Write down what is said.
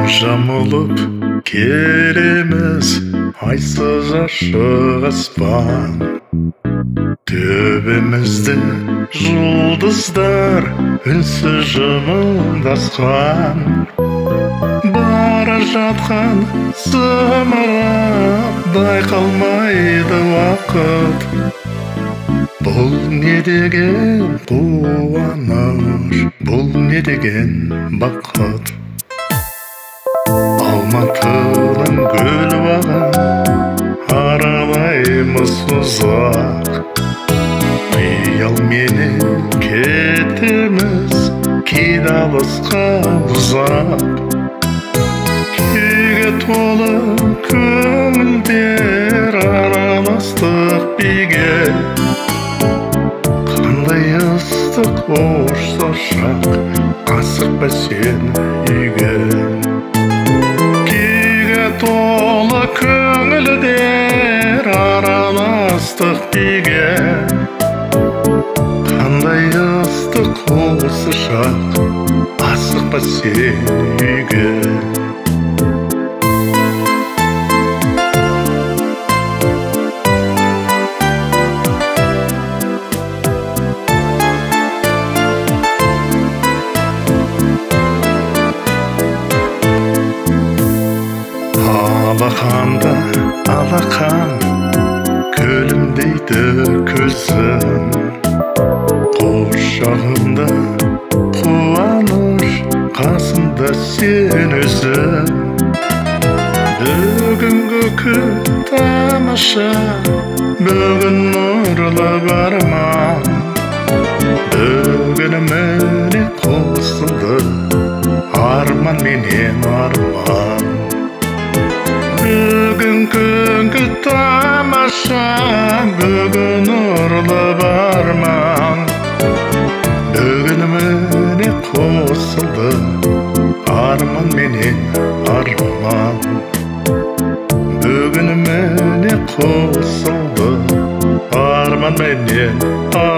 жамылып келеміз айсыз ашық аспан. Төбемізде жұлдыздар үнсіз жымыңдасқан. Бара жатқан зымырап байқалмайды уақыт. Бұл не деген қуаныш, бұл не деген бақыт. Алматының гүлбағын аралаймыз ұзақ. Қиялменен кетеміз кейде алысқа ұзап. Күйге толы көңілдер араластық биге. Қандай ыстық орса шақ, асықпа сен үйге. Күйге толы көңілдер араластық биге. Қандай ыстық осы шақ, асықпа сен үйге. Алақанда алақан күлімдейді көзім. Құшағында қуаныш, қасымда сен өзің. Бүгінгі күн тамаша, бүгін нұрлы арман. Бүгін міне қосылды арман менен арман. Бүгін күнгі тамаша, бүгін нұрлы арман. Бүгін міне қосылды арман менен арман. Бүгін міне қосылды арман менен арман.